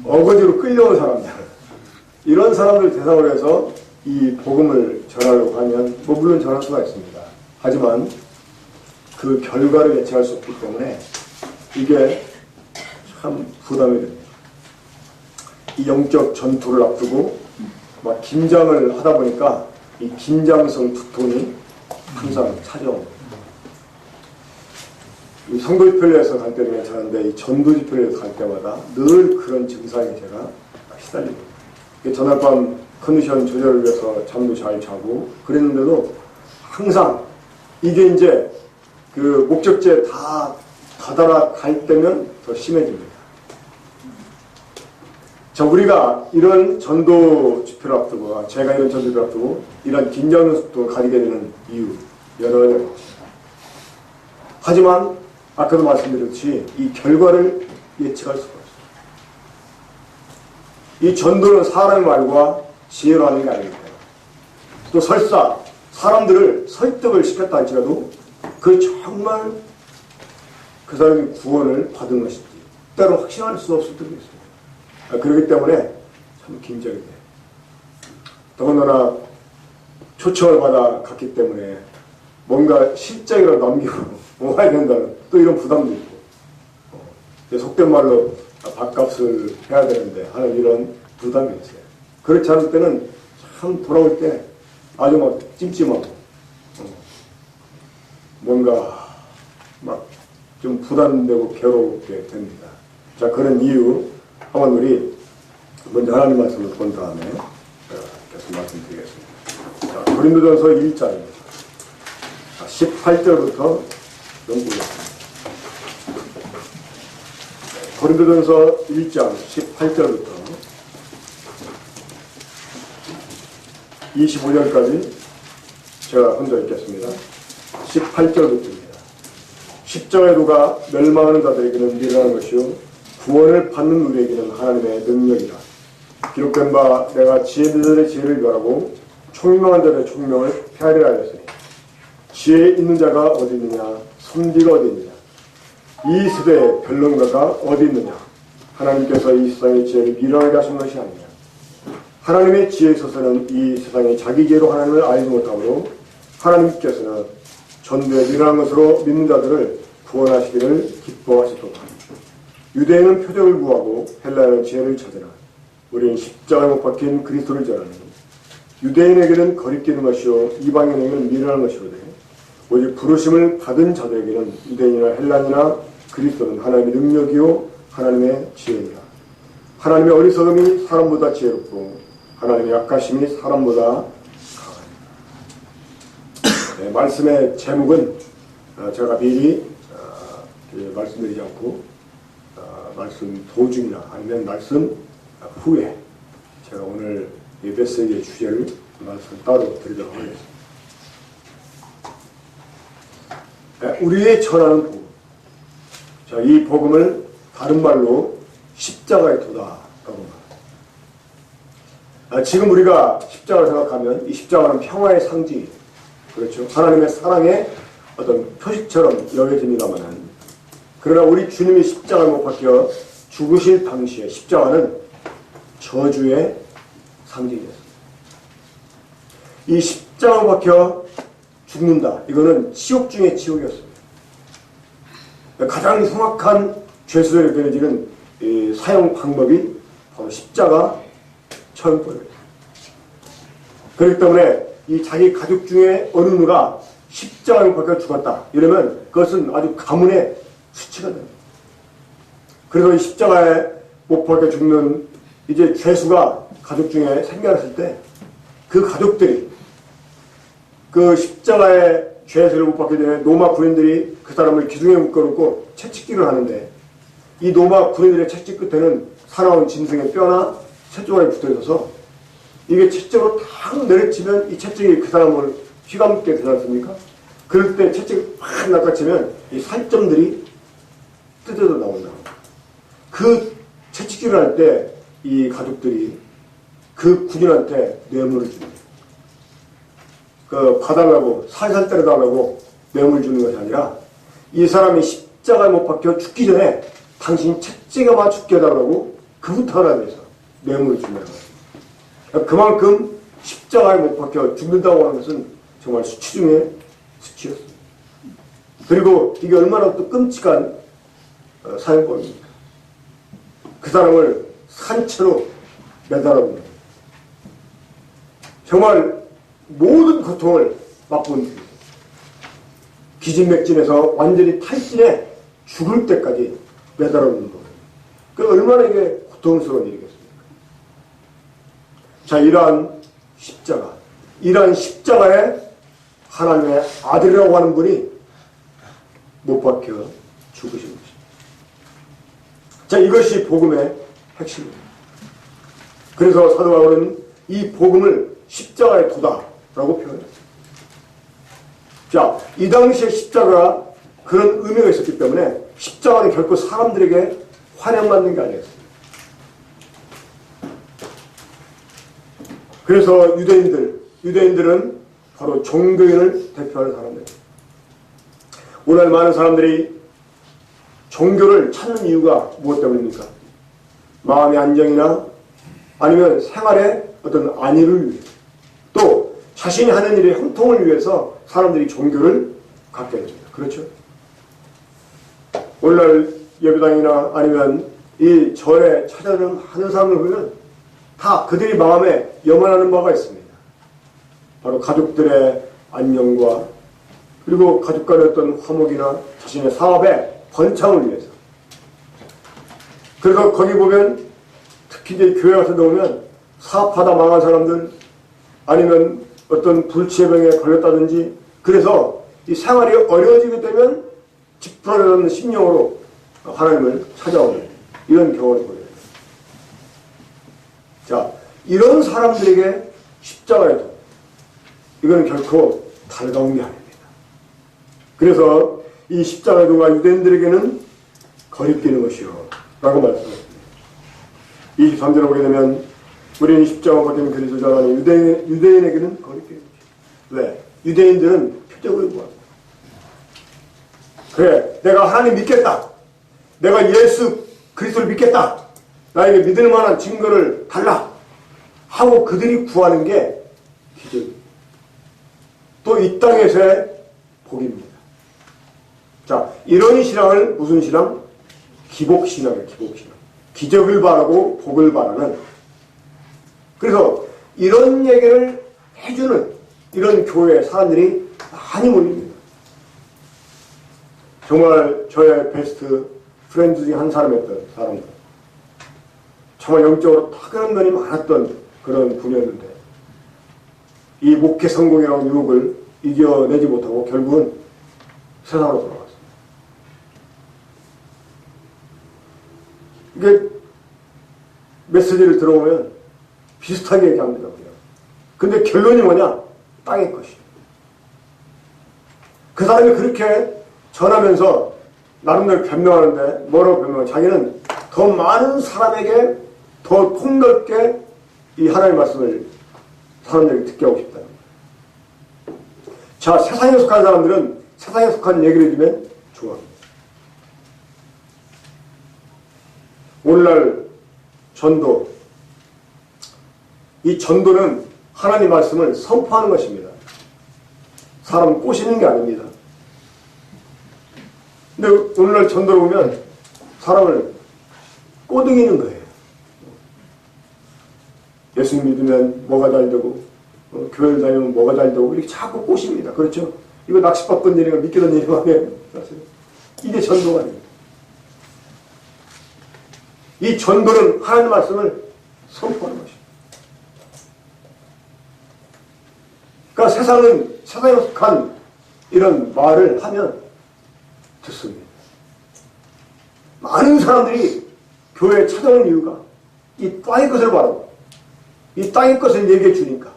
어거지로 끌려온 사람들, 이런 사람들 대상으로 해서 이 복음을 전하려고 하면 뭐 물론 전할 수가 있습니다. 하지만 그 결과를 예측할 수 없기 때문에 이게 참 부담이 됩니다. 이 영적 전투를 앞두고 막 긴장을 하다 보니까 이 긴장성 두통이 항상 찾아옵니다. 이 성도 집회에서 갈 때는 괜찮은데 이 전도 집회에서 갈 때마다 늘 그런 증상에 제가 시달립니다. 전날 밤 컨디션 조절을 위해서 잠도 잘 자고 그랬는데도 항상 이게 이제 그 목적지에 다 다다라 갈 때면 더 심해집니다. 자, 우리가 이런 전도 집회를 앞두고, 제가 이런 전도 집회를 앞두고 이런 긴장 연습도 가지게 되는 이유 여러 가지가 있습니다. 하지만 아까도 말씀드렸듯이 이 결과를 예측할 수가 없습니다. 이 전도는 사람의 말과 지혜로 하는 게 아닙니다. 또 설사 사람들을 설득을 시켰다 할지라도 그 정말 그 사람이 구원을 받은 것인지 때로 확신할 수 없을 때도 있습니다. 그렇기 때문에 참 긴장이 돼요. 더군다나 초청을 받아 갔기 때문에 뭔가 실적이라도 남기고 와야 된다는 또 이런 부담도 있고 속된 말로 밥값을 해야 되는데 하는 이런 부담이 있어요. 그렇지 않을 때는 참 돌아올 때 아주 막 찜찜하고 뭔가 막 좀 부담되고 괴롭게 됩니다. 자, 그런 이유 한번 우리 먼저 하나님 말씀을 본 다음에 계속 말씀드리겠습니다. 자, 고린도전서 1장입니다. 18절부터 넘기겠습니다. 고린도전서 1장 18절부터 25절까지 제가 혼자 읽겠습니다. 18절부터입니다. 십자가의 도가 멸망하는 자들에게는 미련한 것이요 구원을 받는 우리에게는 하나님의 능력이라. 기록된 바 내가 지혜 있는 자들의 지혜를 멸하고 총명한 자들의 총명을 헤아리라 하였으니 지혜 있는 자가 어디 있느냐 선지가 어디 있느냐 이 세대의 변론가가 어디 있느냐 하나님께서 이 세상의 지혜를 미련하게 하신 것이 아니냐. 하나님의 지혜에 있어서는 이 세상이 자기 지혜로 하나님을 알지 못하므로 하나님께서는 전도에 미련한 것으로 믿는 자들을 구원하시기를 기뻐하시도다. 유대인은 표적을 구하고 헬라인은 지혜를 찾으나 우리는 십자가에 못 박힌 그리스도를 전하니 유대인에게는 거리끼는 것이요 이방인에게는 미련한 것이로되 오직 부르심을 받은 자들에게는 유대인이나 헬라인이나 그리스도는 하나님의 능력이요 하나님의 지혜니라. 하나님의 어리석음이 사람보다 지혜롭고 하나님의 약하심이 사람보다 강하니라. 네, 말씀의 제목은 제가 미리 말씀드리지 않고 말씀 도중이나 아니면 말씀 후에 제가 오늘 이 메시지의 주제를 말씀 따로 드리도록 하겠습니다. 우리의 전하는 복음. 자, 이 복음을 다른 말로 십자가의 도다라고 합니다. 지금 우리가 십자가를 생각하면 이 십자가는 평화의 상징이에요. 그렇죠. 하나님의 사랑의 어떤 표식처럼 여겨집니다만 그러나 우리 주님이 십자가에 못 박혀 죽으실 당시에 십자가는 저주의 상징이었습니다. 이 십자가에 박혀 죽는다. 이거는 치욕 중에 치욕이었습니다. 가장 정확한 죄수들에 되어지는 사용 방법이 바로 십자가 처형법입니다. 그렇기 때문에 이 자기 가족 중에 어느 누가 십자가에 못 박혀 죽었다. 이러면 그것은 아주 가문의 수치가 됩니다. 그래서 이 십자가에 못 박혀 죽는 이제 죄수가 가족 중에 생겨났을 때 그 가족들이 그 십자가에 죄수를 못 박기 전에 로마 군인들이 그 사람을 기둥에 묶어놓고 채찍질을 하는데 이 로마 군인들의 채찍 끝에는 사나운 짐승의 뼈나 채조각이 붙어있어서 이게 채찍으로 탁 내려치면 이 채찍이 그 사람을 휘감게 되지 않습니까? 그럴 때 채찍을 팍 낚아치면 이 살점들이 뜯어져 나온다. 그 채찍질을 할 때 이 가족들이 그 군인한테 뇌물을 줍니다. 봐달라고, 살살 때려달라고 뇌물을 주는 것이 아니라 이 사람이 십자가에 못 박혀 죽기 전에 당신 채찍에만 죽게 해달라고 그부터 하나 돼서 뇌물을 준다는 거예요. 그만큼 십자가에 못 박혀 죽는다고 하는 것은 정말 수치 중에 수치였습니다. 그리고 이게 얼마나 또 끔찍한 사형법입니까? 그 사람을 산채로 매달아놓는 정말 모든 고통을 맛본 뒤 기진맥진해서 완전히 탈진해 죽을 때까지 매달아놓는 거예요. 그 얼마나 이게 고통스러운 일이겠습니까? 자, 이러한 십자가에 하나님의 아들이라고 하는 분이 못 박혀 죽으신 것입니다. 자, 이것이 복음의 핵심입니다. 그래서 사도 바울은 이 복음을 십자가의 도다라고 표현했습니다. 자, 이 당시에 십자가가 그런 의미가 있었기 때문에 십자가는 결코 사람들에게 환영받는 게 아니었습니다. 그래서 유대인들은 바로 종교인을 대표하는 사람들입니다. 오늘 많은 사람들이 종교를 찾는 이유가 무엇 때문입니까? 마음의 안정이나 아니면 생활의 어떤 안위를 위해 또 자신이 하는 일의 형통을 위해서 사람들이 종교를 갖게 됩니다. 그렇죠? 오늘날 예배당이나 아니면 이 절에 찾아오는 하는 사람을 보면 다 그들이 마음에 염원하는 바가 있습니다. 바로 가족들의 안녕과 그리고 가족 간의 어떤 화목이나 자신의 사업의 번창을 위해서. 그래서 거기 보면 특히 이제 교회 같은 데 보면 사업하다 망한 사람들 아니면 어떤 불치의 병에 걸렸다든지 그래서 이 생활이 어려워지게 되면 집불안하는 심령으로 하나님을 찾아오는 이런 경우를 보여요. 자, 이런 사람들에게 십자가의 도 이거는 결코 달가운 게 아닙니다. 그래서 이 십자가의 도가 유대인들에게는 거리끼는 것이요 라고 말씀하십니다. 23절에 보게 되면 우리는 십자가 버티는 그리스도자 하나니 유대인에게는 거리끼는 것이요. 왜? 유대인들은 표적을 구합니다. 그래, 내가 하나님 믿겠다. 내가 예수 그리스도를 믿겠다. 나에게 믿을 만한 증거를 달라. 하고 그들이 구하는 게 기적입니다. 또 이 땅에서의 복입니다. 자, 이런 신앙을 무슨 신앙? 기복신앙이에요. 기복신앙. 기적을 바라고 복을 바라는. 그래서 이런 얘기를 해주는 이런 교회에 사람들이 많이 몰립니다. 정말 저의 베스트 프렌드 중에 한 사람이었던 사람들. 정말 영적으로 탁월한 면이 많았던 그런 분이었는데 이 목회 성공이라는 유혹을 이겨내지 못하고 결국은 세상으로 돌아갔습니다. 이게 메시지를 들어보면 비슷하게 얘기합니다. 그냥. 근데 결론이 뭐냐? 땅의 것이에요. 그 사람이 그렇게 전하면서 나름대로 변명하는데 뭐라고 변명하냐? 자기는 더 많은 사람에게 더 폭넓게 이 하나님의 말씀을 사람들에게 듣게 하고 싶다는 거예요. 자, 세상에 속한 사람들은 세상에 속한 얘기를 해주면 좋아합니다. 오늘날 전도, 이 전도는 하나님 말씀을 선포하는 것입니다. 사람 꼬시는 게 아닙니다. 근데 오늘날 전도를 보면 사람을 꼬드기는 거예요. 예수님 믿으면 뭐가 잘 되고 교회를 다니면 뭐가 잘 되고 이렇게 자꾸 꼬십니다. 그렇죠? 이거 낚시받던 일인가 믿기던 일인가 아니에요. 이게 전도가 아닙니다. 이 전도는 하나님 말씀을 선포하는 것입니다. 그러니까 세상에 속한 이런 말을 하면 듣습니다. 많은 사람들이 교회에 찾아오는 이유가 이 땅의 것을 바라고 이 땅의 것을 얘기해 주니까.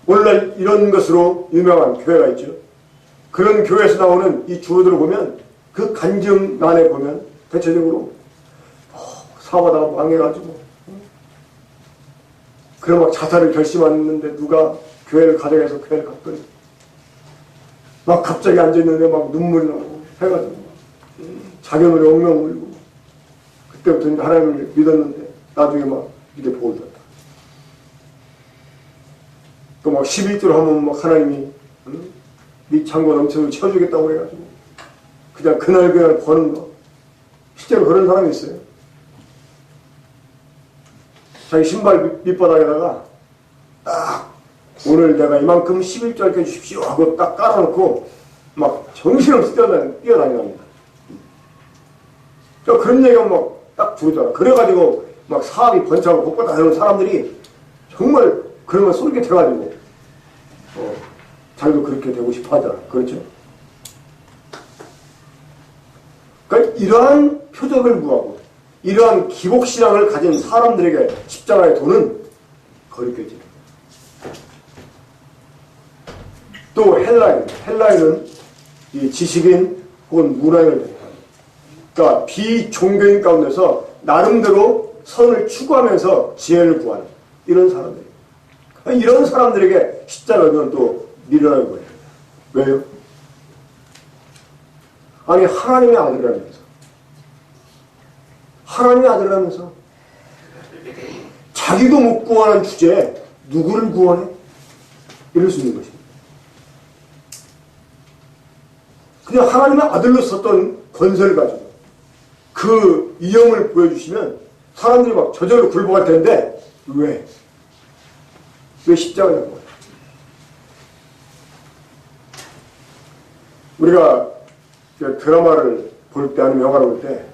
오늘날 이런 것으로 유명한 교회가 있죠. 그런 교회에서 나오는 이 주어들을 보면 그 간증란에 보면 대체적으로 사업하다가 망해가지고 그럼 막 자살을 결심했는데 누가 교회를 가져가서 교회를 갔더니 막 갑자기 앉아있는데 막 눈물이 나고 해가지고 자기 눈에 엉엉 울고 그때부터 하나님을 믿었는데 나중에 막 이렇게 복을 줬다. 또 막 11조를 하면 막 하나님이 네 창고 넘쳐서 채워주겠다고 그래가지고 그냥 그날 버는 거. 실제로 그런 사람이 있어요. 자기 신발 밑바닥에다가 딱 오늘 내가 이만큼 11조 해주십시오 하고 딱 깔아놓고 막 정신없이 뛰어다닙니다. 저 그런 얘기하면 막 딱 주잖아. 그래가지고 막 사업이 번창하고 복받아 하는 사람들이 정말 그런 걸 솔깃해가지고 자기도 그렇게 되고 싶어 하잖아. 그렇죠? 그러니까 이러한 표적을 구하고 이러한 기복신앙을 가진 사람들에게 십자가의 도는 거리껴집니다. 또 헬라인은 이 지식인 혹은 문화인을 대표합니다. 그러니까 비종교인 가운데서 나름대로 선을 추구하면서 지혜를 구하는 이런 사람들. 이런 사람들에게 십자가는 또 미련한 거예요. 왜요? 아니 하나님의 아들이라면서 하나님의 아들이라면서 자기도 못 구하는 주제에 누구를 구원해? 이럴 수 있는 것입니다. 그냥 하나님의 아들로 썼던 권세를 가지고 그 위엄을 보여주시면 사람들이 막 저절로 굴복할 텐데 왜 십자가냐는 거예요. 우리가 드라마를 볼 때 아니면 영화를 볼 때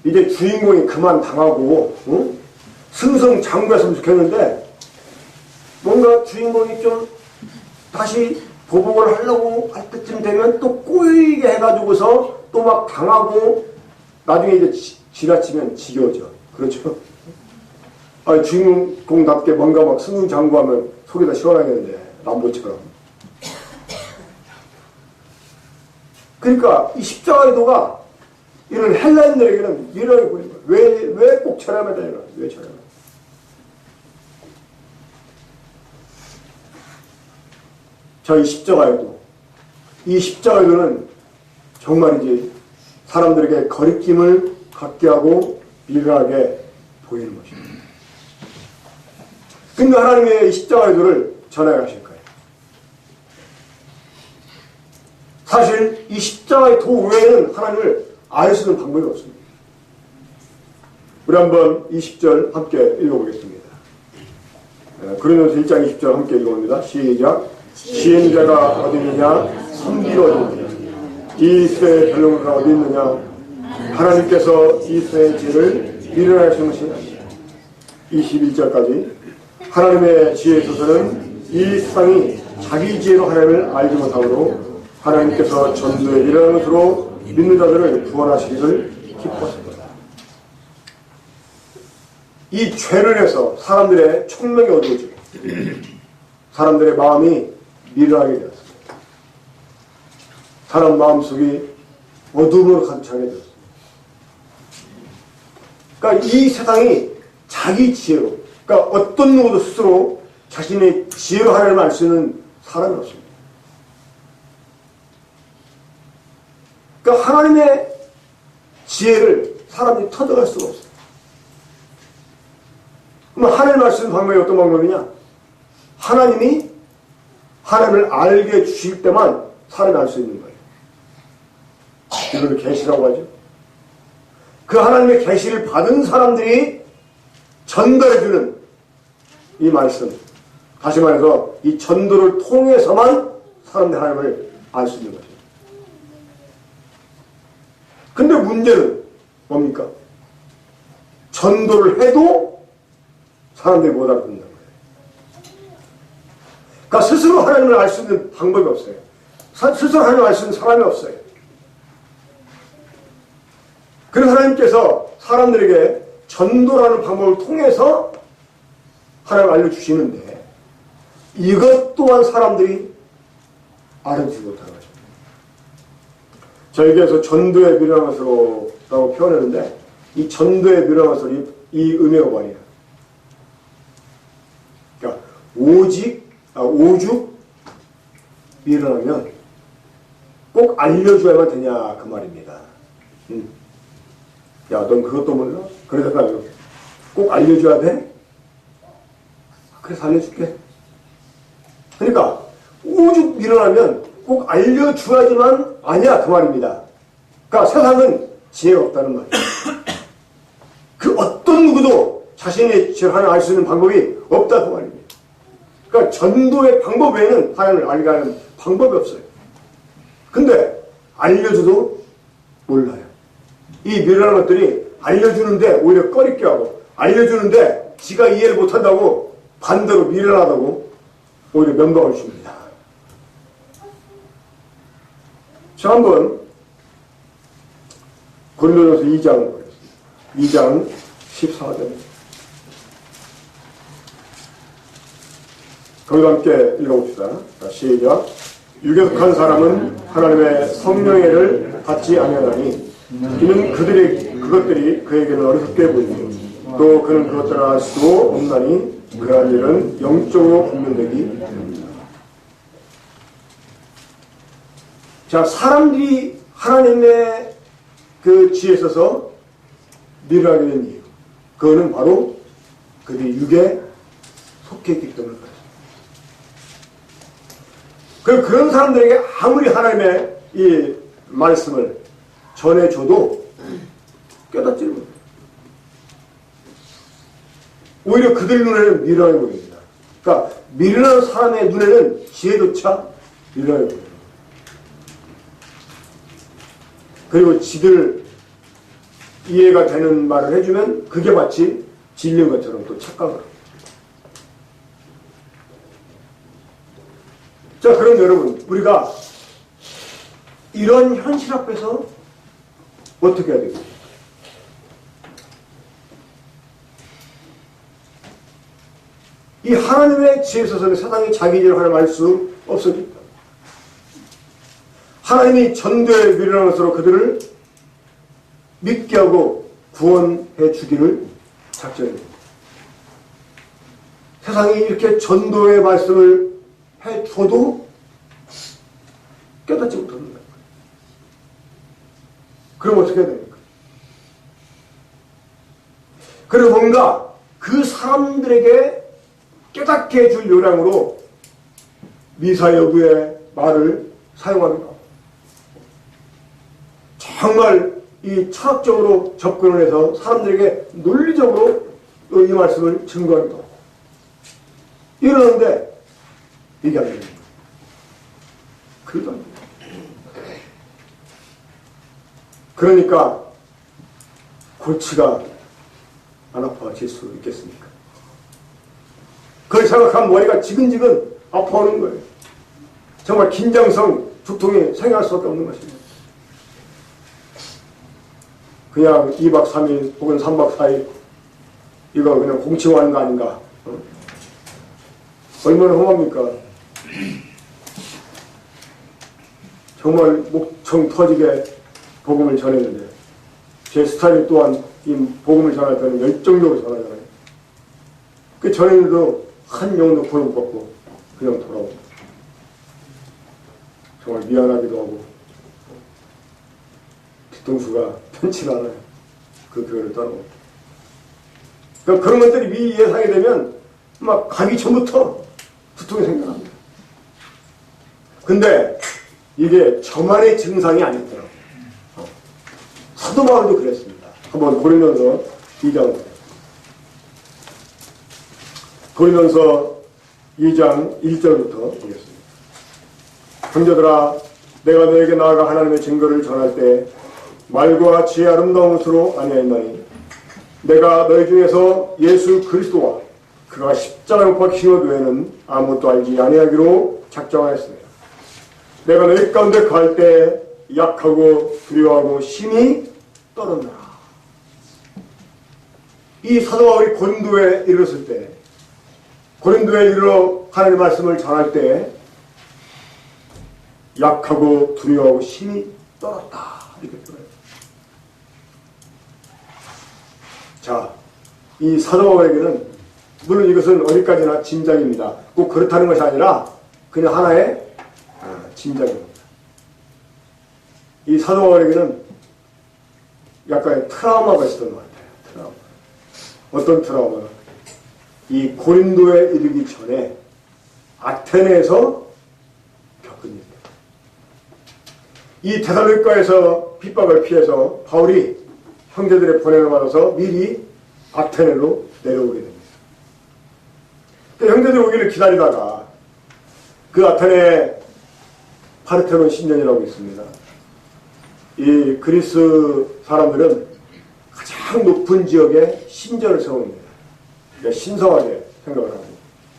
이제 주인공이 그만 당하고 승승장구했으면 좋겠는데 뭔가 주인공이 좀 다시 보복을 하려고 할 때쯤 되면 또 꼬이게 해가지고서 또 막 당하고 나중에 이제 지나치면 지겨워져. 그렇죠? 아니, 주인공답게 뭔가 막 승승장구하면 속이 다 시원하겠는데 람보처럼. 그러니까 이 십자가의 도가 이런 헬라인들에게는 미련하게 보이는 거예요. 왜 꼭 저렴해야 되나? 왜 저렴해? 자, 이 십자가의 도. 이 십자가의 도는 정말이지 사람들에게 거리낌을 갖게 하고 미련하게 보이는 것입니다. 근데 하나님의 이 십자가의 도를 전해 가실 거예요. 사실 이 십자가의 도 외에는 하나님을 알 수 있는 방법이 없습니다. 우리 한번 20절 함께 읽어보겠습니다. 고린도서 1장 20절 함께 읽어봅니다. 시작. 시인자가 어디 있느냐? 성기가 어디 있느냐? 이스라엘 변론가가 어디 있느냐? 하나님께서 이스라엘 죄를 미련하시는 것이 아니라 21절까지 하나님의 지혜에 있어서는 이 세상이 자기 지혜로 하나님을 알지 못하므로 하나님께서 전도에 미련한 것으로 믿는 자들을 구원하시기를 기뻐하십니다. 이 죄를 해서 사람들의 총명이 어두워지고 사람들의 마음이 미련하게 되었습니다. 사람 마음속이 어둠으로 가득 차게 되었습니다. 그러니까 이 세상이 자기 지혜로, 그러니까 어떤 누구도 스스로 자신의 지혜로 하나님을 알 수 있는 사람이 없습니다. 그러니까 하나님의 지혜를 사람이 터득할 수가 없어요. 그럼 하나님을 알 수 있는 방법이 어떤 방법이냐? 하나님이 하나님을 알게 주실 때만 사람이 알 수 있는 거예요. 이걸 계시라고 하죠. 그 하나님의 계시를 받은 사람들이 전달해주는 이 말씀, 다시 말해서 이 전도를 통해서만 사람들이 하나님을 알 수 있는 거죠. 근데 문제는 뭡니까? 전도를 해도 사람들이 못 알아듣는다는 거예요. 그러니까 스스로 하나님을 알 수 있는 방법이 없어요. 스스로 하나님을 알 수 있는 사람이 없어요. 그래서 하나님께서 사람들에게 전도라는 방법을 통해서 하나님을 알려주시는데 이것 또한 사람들이 알아주지 못하는 거죠. 저에게서 전도의 미련한 것으로 라고 표현했는데 이 전도의 미련한 것으로 이 의미가 뭐예요? 그러니까 오죽 미련하면 꼭 알려줘야만 되냐 그 말입니다. 야, 넌 그것도 몰라? 그러다가 꼭 알려줘야 돼? 그래서 알려줄게. 그러니까 오죽 일어나면 꼭 알려줘야지만 아니야, 그 말입니다. 그러니까 세상은 지혜가 없다는 말이에요. 그 어떤 누구도 자신의 지혜를 하나님 알 수 있는 방법이 없다, 그 말입니다. 그러니까 전도의 방법 외에는 하나님을 알게 하는 방법이 없어요. 근데 알려줘도 몰라요. 이 미련한 것들이 알려주는데 오히려 꺼리게 하고, 알려주는데 지가 이해를 못한다고 반대로 미련하다고 오히려 면박을 줍니다. 자, 한번 고린도전서 2장을 보겠습니다. 2장 14절. 거기도 함께 읽어봅시다. 시작. 육에 속한 사람은 하나님의 성령의를 받지 아니하나니 이는 그것들이 그에게는 어리석게 보이며 또 그는 그것들을 알 수도 없나니 그러한 일은 영적으로 분별되기 때문이다. 자, 사람들이 하나님의 그 지혜에 있어서 미련하게 된 이유, 그거는 바로 그들이 육에 속해 있기 때문에 그렇습니다. 그런 사람들에게 아무리 하나님의 이 말씀을 전해줘도 깨닫지를 못해요. 오히려 그들 눈에는 미련해 보입니다. 그러니까 미련한 사람의 눈에는 지혜조차 미련해 보여요. 그리고 지들 이해가 되는 말을 해주면 그게 마치 진리인 것처럼 또 착각을 합니다. 자, 그럼 여러분, 우리가 이런 현실 앞에서 어떻게 해야 되겠습니까? 이 하나님의 지혜에 있어서는 세상이 자기 일을 하려 할 수 없으니까. 하나님이 전도에 미련한 것으로 그들을 믿게 하고 구원해 주기를 작정합니다. 세상이 이렇게 전도의 말씀을 해줘도 깨닫지 못합니다. 그럼 어떻게 해야 됩니까? 그리고 뭔가 그 사람들에게 깨닫게 해줄 요량으로 미사 여부의 말을 사용합니다. 정말 이 철학적으로 접근을 해서 사람들에게 논리적으로 이 말씀을 증거합니다. 이러는데 이게 안 됩니다. 그래도 안 됩니다. 그러니까 골치가 안 아파질 수 있겠습니까? 그걸 생각하면 머리가 지근지근 아파오는 거예요. 정말 긴장성 두통이 생겨날 수밖에 없는 것입니다. 그냥 2박 3일 혹은 3박 4일 이거 그냥 공치고 하는 거 아닌가? 얼마나 험합니까? 정말 목청 터지게 복음을 전했는데 제 스타일 또한 이 복음을 전할 때는 열정적으로 전하잖아요. 그 전했는데도 한 영도 구원 못 받고 그냥 돌아옵니다. 정말 미안하기도 하고 뒤통수가 편치 않아요. 그 교회를 떠나고. 그러니까 그런 것들이 미 예상이 되면 막 가기 전부터 두통이 생겨납니다. 근데 이게 저만의 증상이 아니더라고요. 사도 바울도 그랬습니다. 한번 고린도서 2장 보세요. 고린도서 2장 1절부터 보겠습니다. 형제들아, 내가 너에게 나아가 하나님의 증거를 전할 때 말과 지혜 아름다운 것으로 아니하였나니 내가 너희 중에서 예수 그리스도와 그가 십자가에 못 박히신 것 외에는 아무것도 알지 아니하기로 작정하였습니다. 내가 너희 가운데 갈 때 약하고 두려워하고 심히 떨었노라. 이 사도 바울이 고린도에 이르렀을 때, 고린도에 이르러 하나님의 말씀을 전할 때 약하고 두려워하고 심히 떨었다. 이렇게 들어요. 자, 이 사도 바울에게는 물론 이것은 어디까지나 짐작입니다. 꼭 그렇다는 것이 아니라 그냥 하나의 짐작입니다. 이 사도 바울에게는 약간의 트라우마가 있었던 것 같아요. 트라우마. 어떤 트라우마? 이 고린도에 이르기 전에 아테네에서 겪은 일입니다. 이 데살로니가에서 핍박을 피해서 바울이 형제들의 번영을 받아서 미리 아테네로 내려오게 됩니다. 그 형제들 오기를 기다리다가 그 아테네에 파르테논 신전이라고 있습니다. 이 그리스 사람들은 가장 높은 지역에 신전을 세웁니다. 그러니까 신성하게 생각을 하고,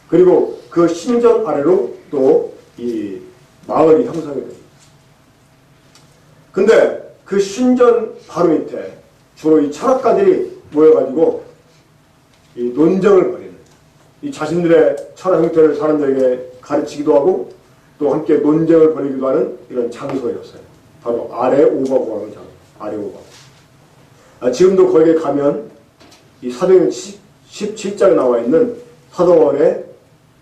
그리고 그 신전 아래로 또 이 마을이 형성이 됩니다. 근데 그 신전 바로 밑에 주로 이 철학가들이 모여가지고 이 논쟁을 벌이는, 이 자신들의 철학 형태를 사람들에게 가르치기도 하고 또 함께 논쟁을 벌이기도 하는 이런 장소였어요. 바로 아레오바고라는 장소. 아레오바고. 지금도 거기에 가면 이 사도행전 17장에 나와 있는 사도바울의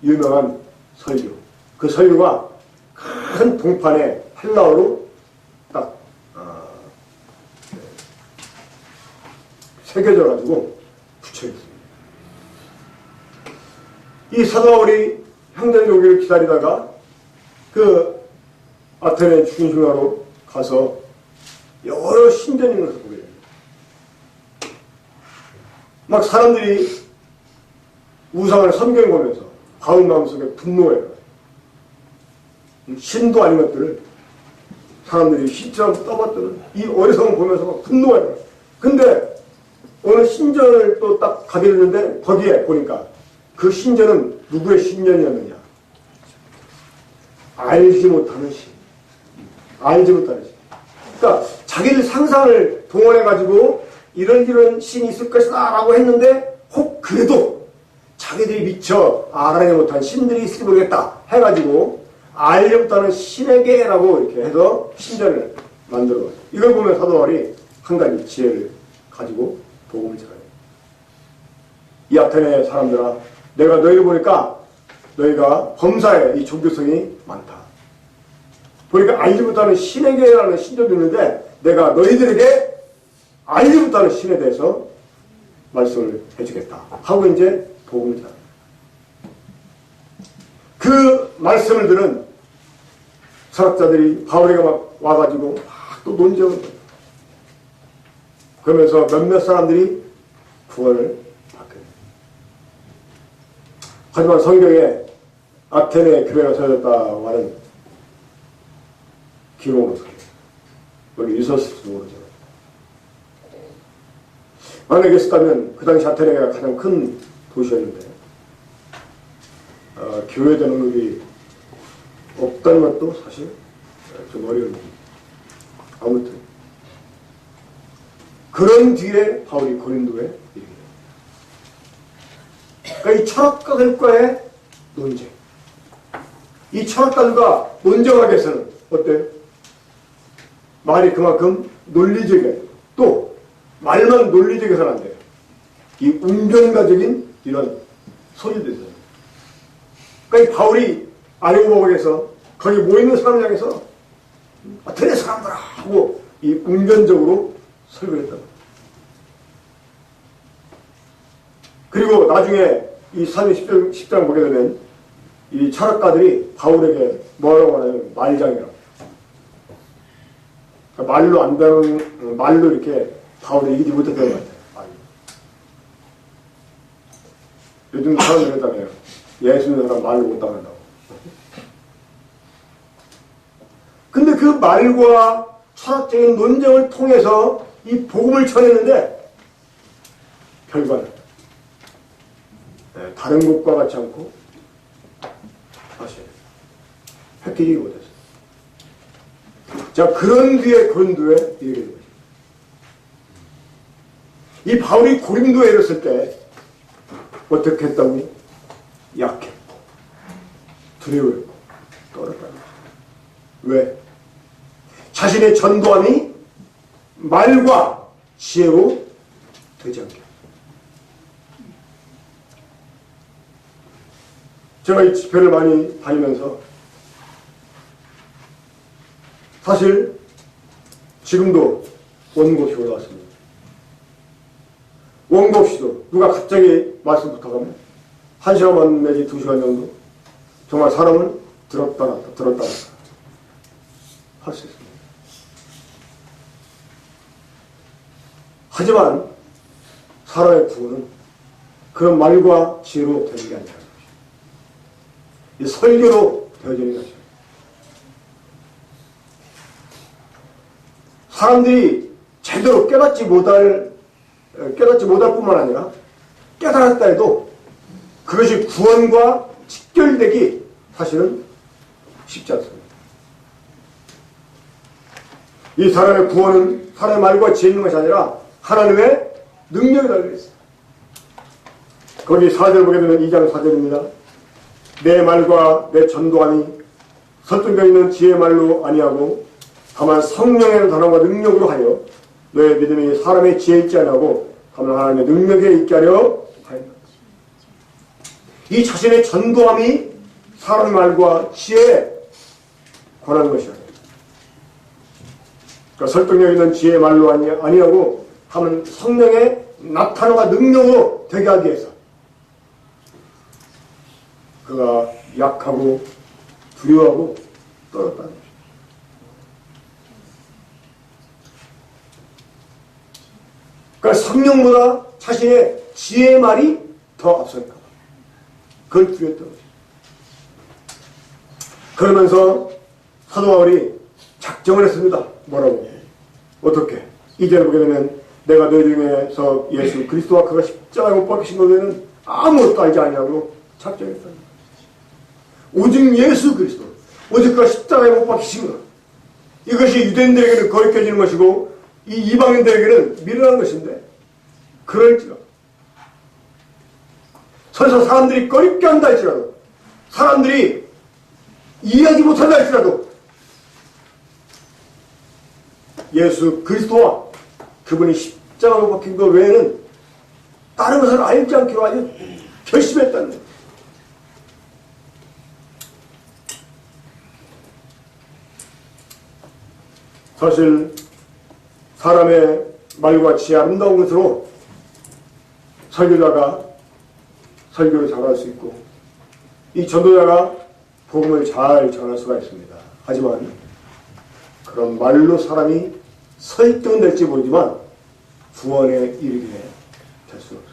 유명한 설교, 그 설교가 큰 동판에 헬라어로 딱 새겨져 가지고 붙여 있습니다. 이 사도바울이 형제들 오기를 기다리다가 그 아테네 중심으로 가서 여러 신전 있는 것을 보게 됩니다. 막 사람들이 우상을 섬겨 보면서 바울 마음속에 분노해요. 신도 아닌 것들을 사람들이 신처럼 떠받드는 이 어리석은 보면서 막 분노해요. 근데 어느 신전을 또 딱 가게 됐는데 거기에 보니까 그 신전은 누구의 신전이었느냐? 알지 못하는 신. 알지 못하는 신. 그러니까 자기들 상상을 동원해가지고 이런 신이 있을 것이다 라고 했는데 혹 그래도 자기들이 미처 알아내지 못한 신들이 있을지 모르겠다 해가지고 알지 못하는 신에게라고 이렇게 해서 신전을 만들어. 이걸 보면 사도 바울이 한 가지 지혜를 가지고 복음을 전해요. 이 아테네 사람들아, 내가 너희를 보니까 너희가 범사에 이 종교성이 많다. 보니까 알지 못하는 신에게라는 신전도 있는데 내가 너희들에게 알지 못하는 신에 대해서 말씀을 해주겠다 하고 이제 복음을 전합니다. 그 말씀을 들은 철학자들이 바울에게 막 와가지고 막 또 논쟁을 해요. 그러면서 몇몇 사람들이 구원을 받게 됩니다. 하지만 성경에 아테네 교회가 세워졌다고 하는 기록은 없어요. 여기 있었을지도 모르죠. 만약에 있었다면 그 당시 아테네가 가장 큰 도시였는데 교회된 응급이 없다는 것도 사실 좀 어려운 일입니다. 아무튼 그런 뒤에 바울이 고린도에 이르게 됩니다. 그러니까 이 철학가들과의 논쟁, 이 철학가들과 논쟁하기 위해서는 어때요? 말이 그만큼 논리적이에요. 또 말만 논리적이어서는 안 돼요. 이 운변가적인 이런 소리도 있어요. 그러니까 이 바울이 아레오바고에서 거기 모이는 사람을 향해서 아테네 사람들아 하고 이 운변적으로 설교를 했다. 그리고 나중에 이 사도행전 10장 보게 되면 이 철학가들이 바울에게 뭐라고 하냐면 말장이라고. 그러니까 말로 안 되는, 말로 이렇게 바울을 이기지 못했던 것 같아요. 말로. 요즘 사람들이 했다네요. 예수 믿는 사람 말로 못 당한다고. 근데 그 말과 철학적인 논쟁을 통해서 이 복음을 전했는데 결과는 다른 것과 같지 않고 사실 획기지 못했어요. 자, 그런 뒤에 고린도에 이르게 된 거죠. 이 바울이 고린도에 이르렀을 때 어떻게 했다고? 약했고 두려워했고 떨었다는 거죠. 왜? 자신의 전도함이 말과 지혜로 되지 않게. 제가 이 집회를 많이 다니면서 사실 지금도 원고시 올라왔습니다. 원고 없이도 누가 갑자기 말씀 부탁하면 1시간 내지 2시간 정도 정말 사람은 들었다 놨다 들었다 놨다 할 수 있습니다. 하지만 사람의 구원은 그런 말과 지혜로 되는 게 아니라 이 설교로 되어지는 것이죠. 사람들이 제대로 깨닫지 못할 뿐만 아니라 깨달았다 해도 그것이 구원과 직결되기 사실은 쉽지 않습니다. 이 사람의 구원은 사람의 말과 지혜 있는 것이 아니라 하나님의 능력이 달려있어요. 거기 4절 보게 되면 2장 4절입니다. 내 말과 내 전도함이 설득력 있는 지혜의 말로 아니하고 다만 성령의 단원과 능력으로 하여 너의 믿음이 사람의 지혜에 있지 아니하고 다만 하나님의 능력에 있게 하려 하였다. 이 자신의 전도함이 사람의 말과 지혜에 관한 것이 아닙니다. 그러니까 설득력 있는 지혜의 말로 아니하고 다만 성령의 나타남과 능력으로 되게 하기 위해서 그가 약하고 두려워하고 떨었다는 것입니다. 그러니까 성령보다 자신의 지혜의 말이 더 앞설까 봐 그걸 두려웠던 것입니다. 그러면서 사도 바울이 작정을 했습니다. 뭐라고? 어떻게? 이제를 보게 되면 내가 너희 중에서 예수 그리스도와 그가 십자가에 못 박히신 것에는 아무것도 알지 아니하고 작정했다. 오직 예수 그리스도, 오직 그가 십자가에 못 박히신 것, 이것이 유대인들에게는 거룩해지는 것이고 이 이방인들에게는 미련한 것인데 그럴지라도 설사 사람들이 거룩게 한다 할지라도 사람들이 이해하지 못한다 할지라도 예수 그리스도와 그분이 십자가에 못 박힌 것 외에는 다른 것을 알지 않기로 아주 결심했다는 것. 사실 사람의 말과 지혜 아름다운 것으로 설교자가 설교를 잘할 수 있고 이 전도자가 복음을 잘 전할 수가 있습니다. 하지만 그런 말로 사람이 설득은 될지 모르지만 구원에 이르게 될 수 없습니다.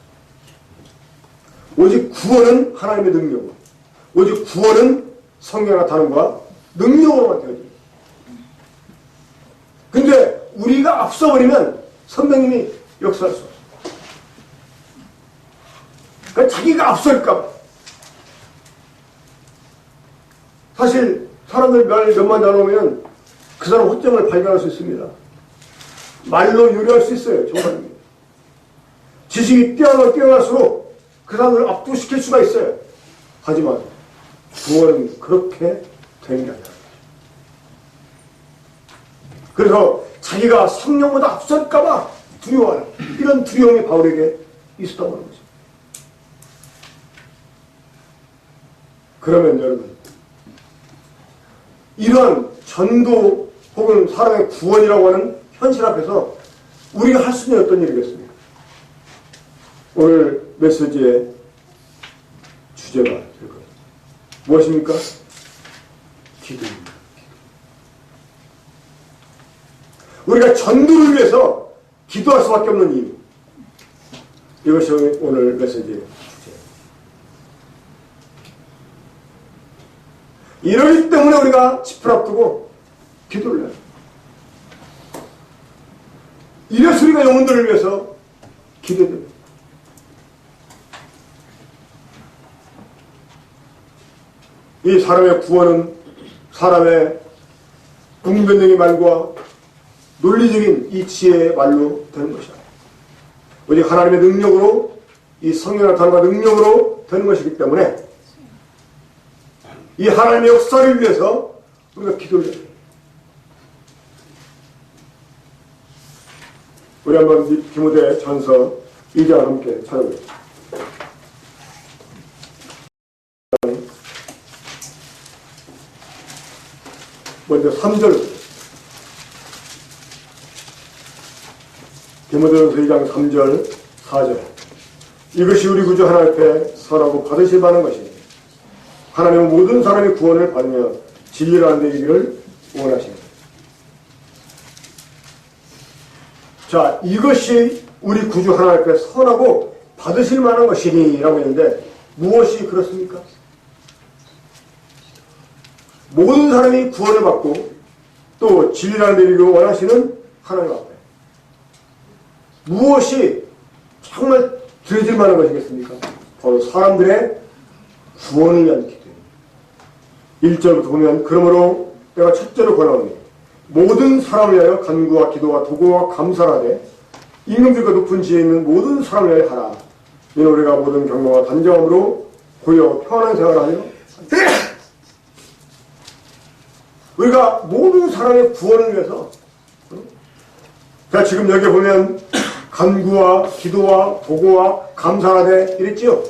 오직 구원은 하나님의 능력으로, 오직 구원은 성령의 나타남과 능력으로만 되어집니다. 근데 우리가 앞서버리면 선생님이 역사할 수 없어요. 그러니까 자기가 앞설까 봐. 사실 사람들 몇만 나누면 그 사람 허점을 발견할 수 있습니다. 말로 요리할 수 있어요. 정말. 지식이 뛰어날수록 그 사람을 압도시킬 수가 있어요. 하지만 구원은 그렇게 되는 게 아니라. 그래서 자기가 성령보다 앞설까봐 두려워하는 이런 두려움이 바울에게 있었다고 하는 거죠. 그러면 여러분, 이러한 전도 혹은 사람의 구원이라고 하는 현실 앞에서 우리가 할 수 있는 어떤 일이겠습니까? 오늘 메시지의 주제가 될 거예요. 무엇입니까? 기도입니다. 우리가 전도를 위해서 기도할 수밖에 없는 이유. 이것이 오늘 메시지의 주제예요. 이러기 때문에 우리가 집을 앞두고 기도를 해요. 이래서 우리가 영혼들을 위해서 기도해요. 이 사람의 구원은 사람의 궁변적인 말과 논리적인 이 지혜의 말로 되는 것이야. 오직 하나님의 능력으로 이 성령의 나타남과 능력으로 되는 것이기 때문에 이 하나님의 역사를 위해서 우리가 기도를 해야 돼요. 우리 한번 디모데 전서 2장을 함께 찾아보겠습니다. 먼저 3절 디모데전서 2장 3절 4절 이것이 우리 구주 하나님 앞에 선하고 받으실 만한 것입니다. 하나님은 모든 사람이 구원을 받으며 진리를 하는 데 이기를 원하십니다. 자, 이것이 우리 구주 하나님 앞에 선하고 받으실 만한 것이니 라고 했는데 무엇이 그렇습니까? 모든 사람이 구원을 받고 또 진리라는 데 이기를 원하시는 하나님 앞에 무엇이 정말 드려질 만한 것이겠습니까? 바로 사람들의 구원을 위한 기도입니다. 1절부터 보면 그러므로 내가 첫째로 권하오니 모든 사람을 위하여 간구와 기도와 도구와 감사하되 임금들과 높은 지에 있는 모든 사람을 위하여 하라. 이는 우리가 모든 경고와 단정함으로 고요 평안한 생활을 하며 우리가 모든 사람의 구원을 위해서 자, 지금 여기 보면 간구와 기도와 도구와 감사하되 이랬지요.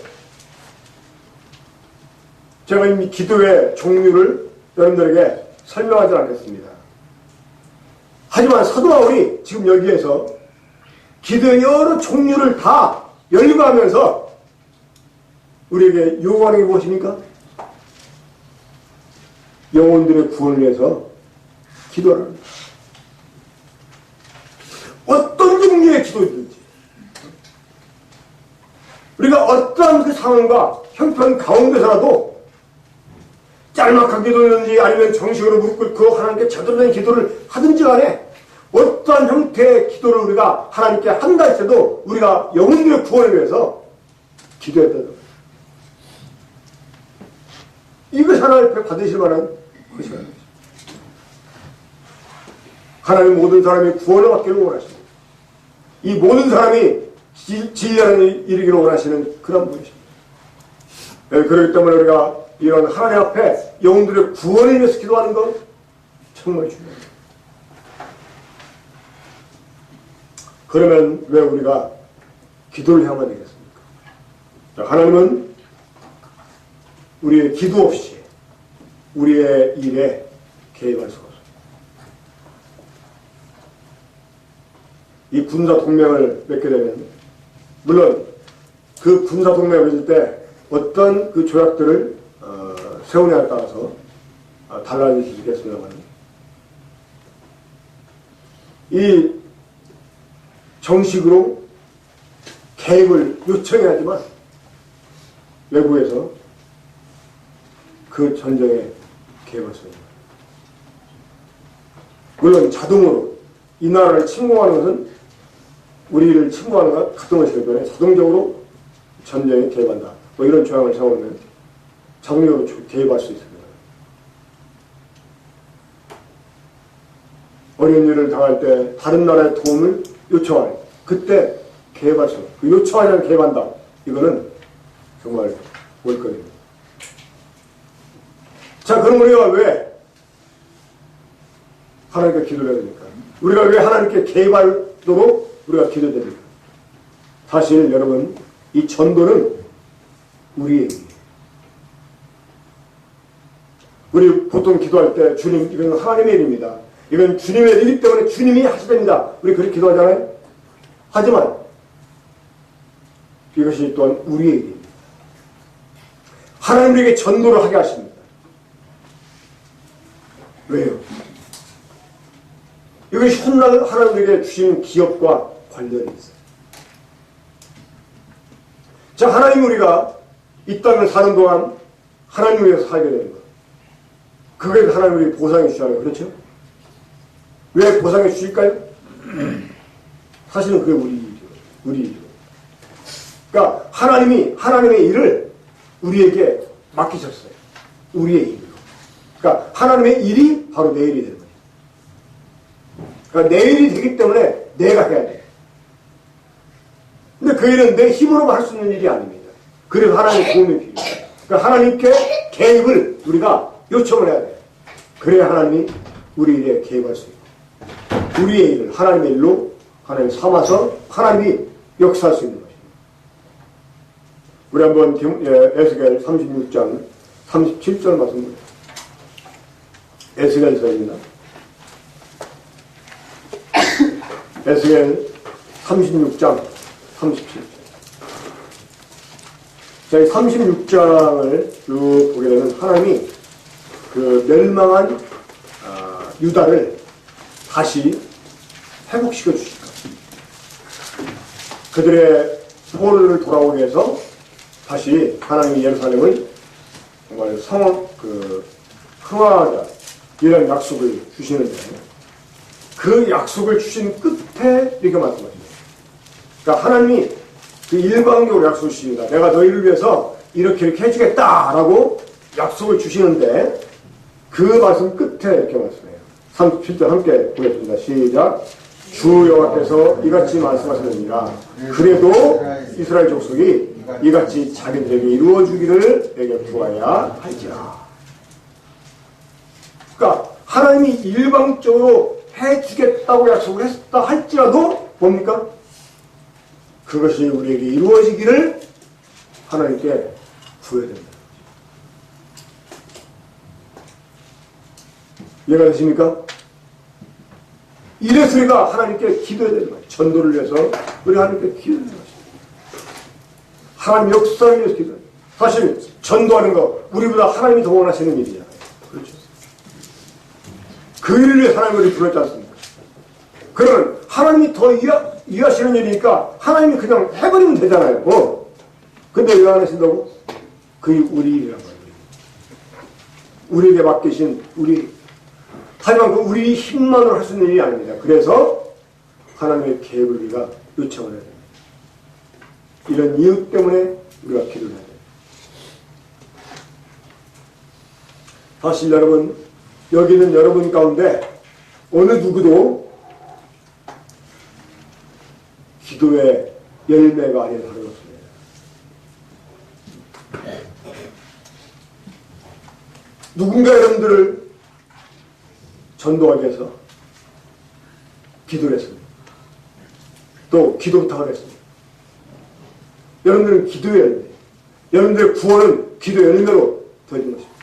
제가 이미 기도의 종류를 여러분들에게 설명하지 않겠습니다. 하지만 사도 바울이 지금 여기에서 기도의 여러 종류를 다 열거하면서 우리에게 요구하는 게 무엇입니까? 영혼들의 구원을 위해서 기도하라. 어떤 종류의 기도든지 우리가 어떠한 그 상황과 형편 가운데서라도 짤막한 기도든지 아니면 정식으로 무릎 꿇고 하나님께 제대로 된 기도를 하든지 간에 어떠한 형태의 기도를 우리가 하나님께 한다 할지라도 우리가 영혼들의 구원을 위해서 기도했다는 거예요. 이것이 하나님 앞에 받으실 만한 것이라는 거죠. 하나님 모든 사람이 구원을 받기를 원하십니다. 이 모든 사람이 진리하는 이르기를 원하시는 그런 분이십니다. 그렇기 때문에 우리가 이런 하나님 앞에 영혼들의 구원을 위해서 기도하는 것 정말 중요합니다. 그러면 왜 우리가 기도를 해야만 되겠습니까? 자, 하나님은 우리의 기도 없이 우리의 일에 개입할 수가 없습니다. 이 군사 동맹을 맺게 되면 물론 그 군사 동맹을 맺을 때 어떤 그 조약들을 세우냐에 따라서 달라질 수 있겠습니다만 이 정식으로 개입을 요청해야지만 외부에서 그 전쟁에 개입할 수 있는 거예요. 물론 자동으로 이 나라를 침공하는 것은 우리를 침공하는 것과 같은 것이기 때문에 자동적으로 전쟁에 개입한다. 뭐 이런 조항을 세우면 자동적으로 개입할 수 있습니다. 어려운 일을 당할 때 다른 나라의 도움을 요청하는 그때 개입할 수 그 요청하지 않으면 개입한다. 이거는 정말 월권입니다. 자, 그럼 우리가 왜 하나님께 기도를 해야 됩니까? 우리가 왜 하나님께 개입하도록 우리가 기도해야 됩니까? 사실 여러분 이 전도는 우리의 일이에요. 우리 보통 기도할 때 주님 이건 하나님의 일입니다. 이건 주님의 일이기 때문에 주님이 하시됩니다. 우리 그렇게 기도하잖아요. 하지만 이것이 또한 우리의 일입니다. 하나님 우리에게 전도를 하게 하십니다. 왜요? 이것이 하나님 우리에게 주신 기업과 관련이 있어요. 자, 하나님 우리가 이 땅을 사는 동안 하나님 위해서 살게 되는 것. 그게 하나님 우리 보상해 주잖아요. 그렇죠? 왜 보상해 주실까요? 사실은 그게 우리 일이에요. 우리 일이에요. 그러니까 하나님이 하나님의 일을 우리에게 맡기셨어요. 우리의 일로. 그러니까 하나님의 일이 바로 내 일이 되는 거예요. 그러니까 내 일이 되기 때문에 내가 해야 돼. 근데 그 일은 내 힘으로 할 수 있는 일이 아닙니다. 그래서 하나님의 도움이 필요해요. 그러니까 하나님께 개입을 우리가 요청을 해야 돼요. 그래야 하나님이 우리 일에 개입할 수 있고 우리의 일을 하나님의 일로 하나님 삼아서 하나님이 역사할 수 있는 것입니다. 우리 한번 에스겔 36장 37절 말씀 보세요. 에스겔서입니다. 에스겔 36장 37절. 자, 이 36장을 쭉 보게 되면 하나님이 그 멸망한 유다를 다시 회복시켜 주실 겁니다. 그들의 포로를 돌아오게 해서 다시 하나님이 예루살렘을 정말 흥하자 이런 약속을 주시는데 그 약속을 주신 끝에 이렇게 말씀하십니다. 그러니까 하나님이 그 일방적으로 약속을 주십니다. 내가 너희를 위해서 이렇게 해주겠다라고 약속을 주시는데 그 말씀 끝에 이렇게 말씀해요. 37절 함께 보겠습니다. 시작. 주 여호와께서 이같이 말씀하시느니라. 그래도 이스라엘 족속이 이같이 자기들에게 이루어주기를 내게 구하야 할지라. 그러니까 하나님이 일방적으로 해주겠다고 약속을 했다 할지라도 뭡니까? 그것이 우리에게 이루어지기를 하나님께 구해야 된다. 이해가 되십니까? 이래서 우리가 하나님께 기도해야 되는 거예요. 전도를 위해서 우리 하나님께 기도해야 되는 것입니다. 하나님 역사를 위해서 기도해야 돼요. 사실 전도하는 거 우리보다 하나님이 더 원하시는 일이잖아요. 그렇죠? 그 일을 위해 하나님을 부르지 않습니까? 그러면 하나님이 더 이해하시는 일이니까 하나님이 그냥 해버리면 되잖아요. 근데 왜 안 하신다고? 그게 우리 일이란 말이에요. 우리에게 맡기신 우리. 하지만 그 우리 힘만으로 할 수 있는 일이 아닙니다. 그래서 하나님의 계획을 우리가 요청을 해야 됩니다. 이런 이유 때문에 우리가 기도를 해야 됩니다. 사실 여러분, 여기 있는 여러분 가운데 어느 누구도 기도의 열매가 아닌 하루가 없습니다. 누군가 여러분들을 전도하기 위해서 기도를 했습니다. 또 기도 부탁을 했습니다. 여러분들은 기도의 열매, 여러분들의 구원은 기도의 열매로 더해진 것입니다.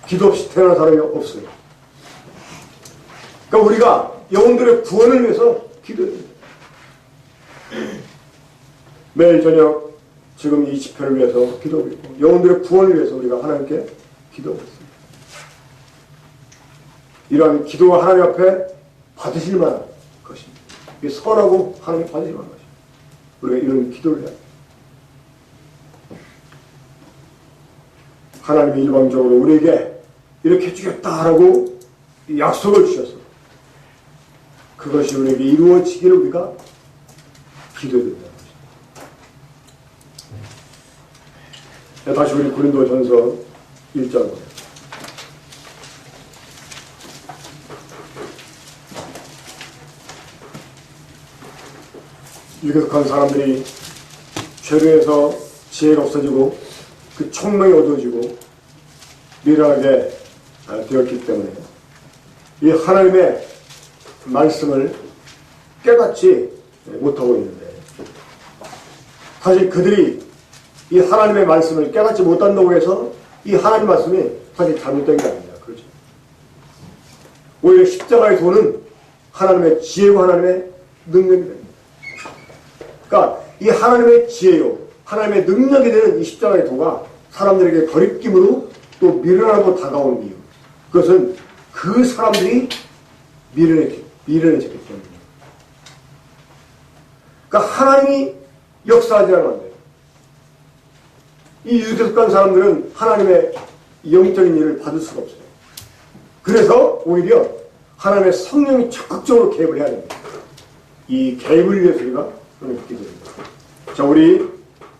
기도 없이 태어난 사람이 없어요. 그러니까 우리가 영혼들의 구원을 위해서 기도해야 됩니다. 매일 저녁 지금 이 집회를 위해서 기도하고 있고 영혼들의 구원을 위해서 우리가 하나님께 기도하고 있습니다. 이러한 기도가 하나님 앞에 받으실 만한 것입니다. 이게 선하고 하나님 받으실 만한 것입니다. 우리가 이런 기도를 해야 합니다. 하나님이 일방적으로 우리에게 이렇게 해주겠다라고 약속을 주셔서 그것이 우리에게 이루어지기를 우리가 기도해야 된다는 것입니다. 다시 우리 고린도전서 1장 유격한 사람들이 죄로해서 지혜가 없어지고 그 총명이 어두워지고 미련하게 되었기 때문에 이 하나님의 말씀을 깨닫지 못하고 있는데 사실 그들이 이 하나님의 말씀을 깨닫지 못한다고 해서 이 하나님 말씀이 사실 잘못된 게 아닙니다. 그렇죠? 오히려 십자가의 도는 하나님의 지혜고 하나님의 능력이 됩니다. 그러니까 이 하나님의 지혜요 하나님의 능력이 되는 이 십자가의 도가 사람들에게 거리낌으로 또 미련하고 다가온 이유 그것은 그 사람들이 미련해졌기 때문입니다. 그러니까 하나님이 역사하지 않으면 안 돼요. 이 유대국간 사람들은 하나님의 영적인 일을 받을 수가 없어요. 그래서 오히려 하나님의 성령이 적극적으로 개입을 해야 됩니다. 이 개입을 위해서 우리가 하나님께 기도합니다. 자, 우리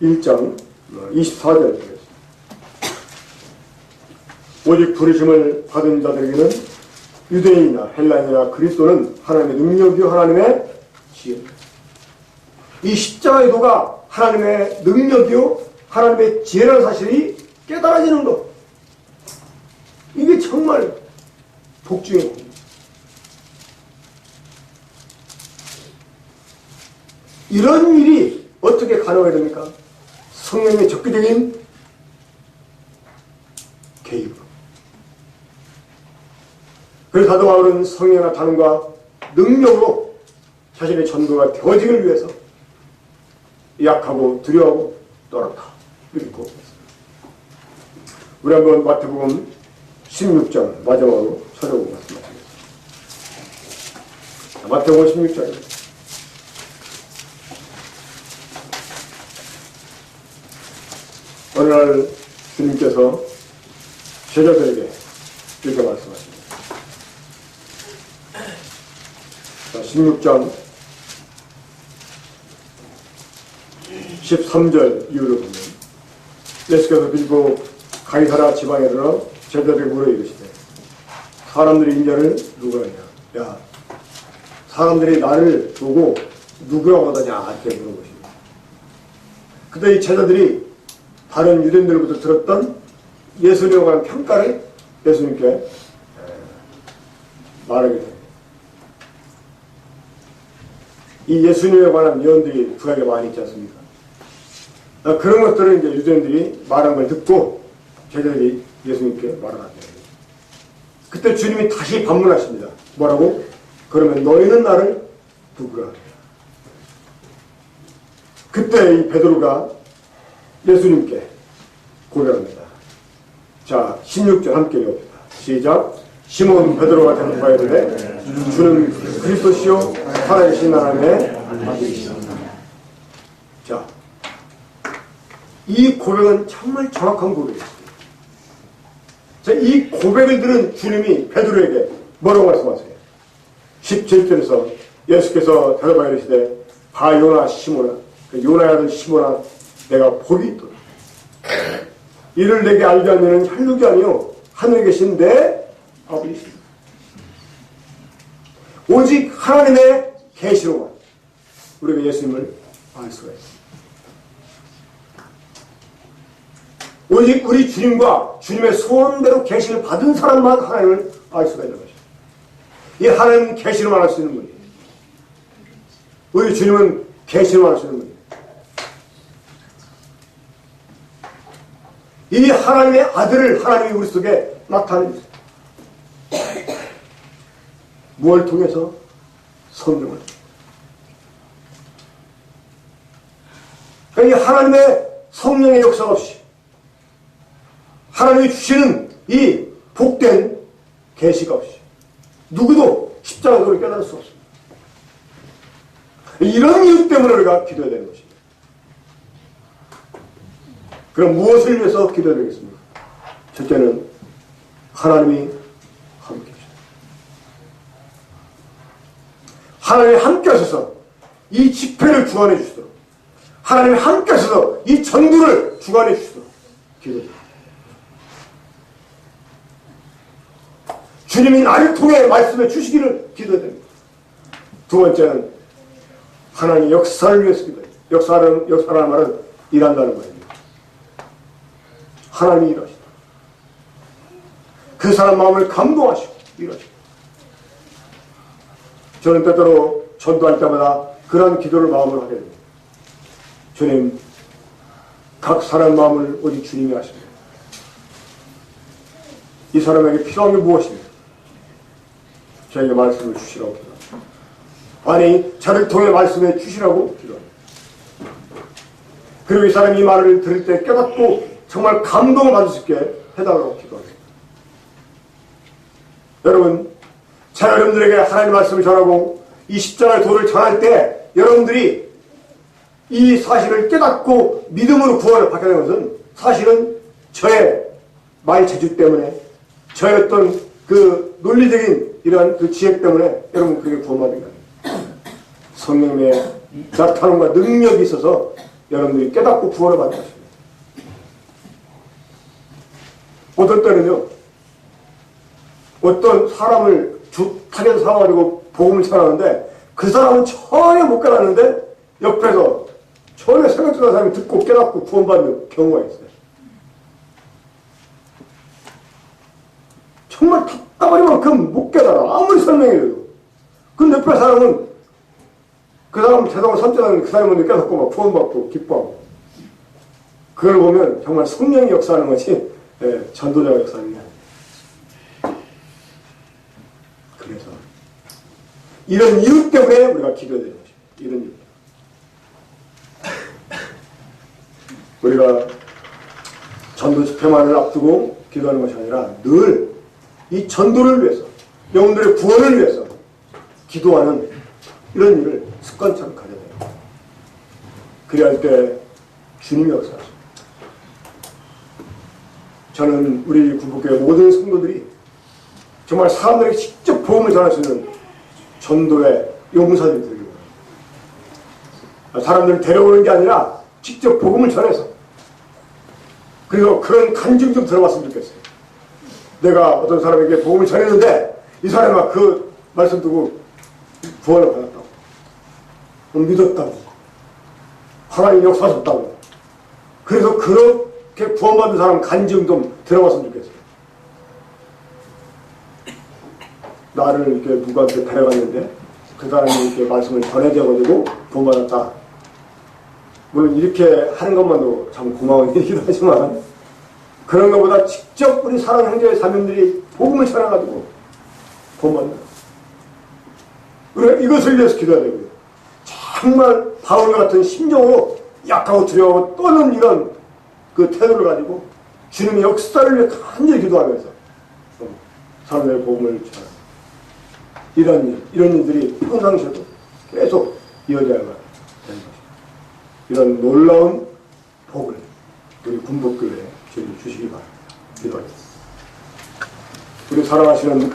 1장 24절 보겠습니다. 오직 부르심을 받은 자들에게는 유대인이나 헬라인이나 그리스도는 하나님의 능력이요 하나님의 지혜입니다. 이 십자가의 도가 하나님의 능력이요 하나님의 지혜라는 사실이 깨달아지는 것. 이게 정말 복중의 겁니다. 이런 일이 어떻게 가능하게 됩니까? 성령의 적극적인 개입으로. 그래서 사도 바울은 성령의 나타남과 능력으로 자신의 전도가 되어지기를 위해서 약하고 두려워하고 떨었다. 이렇게 고백했습니다. 우리 한번 마태복음 16장 마지막으로 찾아보고 말씀하시겠습니다. 마태복음 16장입니다. 어느 날 주님께서 제자들에게 이렇게 말씀하십니다. 자, 16장 13절 이후로 보면 예수께서 그리고 가이사랴 지방에 이르러 제자들에게 물어 이르시되 사람들이 인자를 누구라 하냐. 야, 사람들이 나를 보고 누구라고 하더냐 이렇게 물어보십니다. 그때 이 제자들이 다른 유대인들로부터 들었던 예수님에 관한 평가를 예수님께 말하게 됩니다. 이 예수님에 관한 예언들이 구약에 많이 있지 않습니까? 그런 것들을 이제 유대인들이 말한 걸 듣고 제자들이 예수님께 말하게 됩니다. 그때 주님이 다시 반문하십니다. 뭐라고? 그러면 너희는 나를 누구라 하느냐. 그때 이 베드로가 예수님께 고백합니다. 자, 16절 함께 읽읍시다. 시작. 시몬 베드로가 대답하여 이르되 주는 그리스도시요 살아계신 하나님의 아들이시다. 자, 이 고백은 정말 정확한 고백이었습니다. 자, 이 고백을 들은 주님이 베드로에게 뭐라고 말씀하세요? 17절에서 예수께서 대답하여 이르시되 바 요나 시몬아, 요나의 아들 시몬아, 내가 복이 있도다. 이를 내게 알게 하면 혈육이 아니요 하늘에 계신 내 아버지시다. 오직 하나님의 계시로만 우리가 예수님을 알 수가 있습니다. 오직 우리 주님과 주님의 소원대로 계시를 받은 사람만 하나님을 알 수가 있는 것입니다. 이 하나님 계시로만 알 수 있는 분이에요. 우리 주님은 계시로만 알 수 있는 분이에요. 이 하나님의 아들을 하나님이 우리 속에 나타내주세요. 무엇을 통해서? 성령을. 그러니까 이 하나님의 성령의 역사 없이 하나님이 주시는 이 복된 계시가 없이 누구도 십자가를 깨달을 수 없습니다. 이런 이유 때문에 우리가 기도해야 되는 것입니다. 그럼 무엇을 위해서 기도해야 되겠습니까? 첫째는 하나님이 함께 하시다. 하나님이 함께 하셔서 이 집회를 주관해 주시도록, 하나님이 함께 하셔서 이 전도를 주관해 주시도록 기도합니다. 주님이 나를 통해 말씀해 주시기를 기도해야 됩니다. 두 번째는 하나님의 역사를 위해서 기도해야 됩니다. 역사라는 말은 일한다는 말입니다. 하나님이 일하시다. 그 사람 마음을 감동하시고 일하시고. 저는 때때로 전도할 때마다 그런 기도를 마음으로 하게 됩니다. 주님, 각 사람 마음을 오직 주님이 아십니다. 이 사람에게 필요한 게 무엇입니까? 저에게 말씀을 주시라고 기도합니다. 아니, 저를 통해 말씀해 주시라고 기도합니다. 그리고 이 사람이 이 말을 들을 때 깨닫고 정말 감동을 받을 수 있게 해달라고 기도합니다. 여러분, 제가 여러분들에게 하나님의 말씀을 전하고 이 십자가의 도를 전할 때 여러분들이 이 사실을 깨닫고 믿음으로 구원을 받게 되는 것은 사실은 저의 말 재주 때문에 저의 어떤 그 논리적인 이러한 그 지혜 때문에 여러분 그렇게 구원받는 게 아닙니다. 성령의 나타남과 능력이 있어서 여러분들이 깨닫고 구원을 받는 것입니다. 어떤 때는요, 어떤 사람을 타겟 삼아가지고 복음을 전하는데 그 사람은 전혀 못 깨닫는데 옆에서 전혀 생각지도 않은 사람이 듣고 깨닫고 구원받는 경우가 있어요. 정말 답답하리만큼 못 깨달아. 아무리 설명해도. 근데 옆에 사람은 그 사람은 세상을 선전하는 그 사람은 깨닫고 막 구원받고 기뻐하고. 그걸 보면 정말 성령이 역사하는 것이 전도자가 역사하는 게 아니에요. 그래서 이런 이유 때문에 우리가 기도해야 되는 것입니다. 이런 이유. 우리가 전도 집회만을 앞두고 기도하는 것이 아니라 늘 이 전도를 위해서, 영혼들의 구원을 위해서 기도하는 이런 일을 습관처럼 가져야 돼요. 그래야 할 때 주님이 역사하십니다. 저는 우리 군복교회 모든 성도들이 정말 사람들에게 직접 복음을 전할 수 있는 전도의 용사들이 되기를 바랍니다. 사람들을 데려오는 게 아니라 직접 복음을 전해서, 그리고 그런 간증 좀 들어봤으면 좋겠어요. 내가 어떤 사람에게 복음을 전했는데 이 사람이 그 말씀 듣고 구원을 받았다고, 믿었다고, 하나님 역사하셨다고. 그래서 그렇게 구원받은 사람 간증 좀 들어봤으면 좋겠어요. 나를 이렇게 누구한테 데려갔는데 그 사람이 이렇게 말씀을 전해줘가지고 구원받았다. 물론 이렇게 하는 것만도 참 고마운 일이기도 하지만, 그런 것보다 직접 우리 사랑하는 형제의 자매들이 복음을 전해가지고 구원받는다. 우리가 이것을 위해서 기도해야 되고요. 정말 바울 같은 심정으로 약하고 두려워 떠는 이런 그 태도를 가지고 주님의 역사를 위해 간절히 기도하면서 사람들의 복음을 전하는 이런 일들이 평상시에도 계속 이어져야만 되는 것입니다. 이런 놀라운 복을 우리 군복교회에 주시기 바랍니다. 기도하겠습니다. 우리 사랑하시는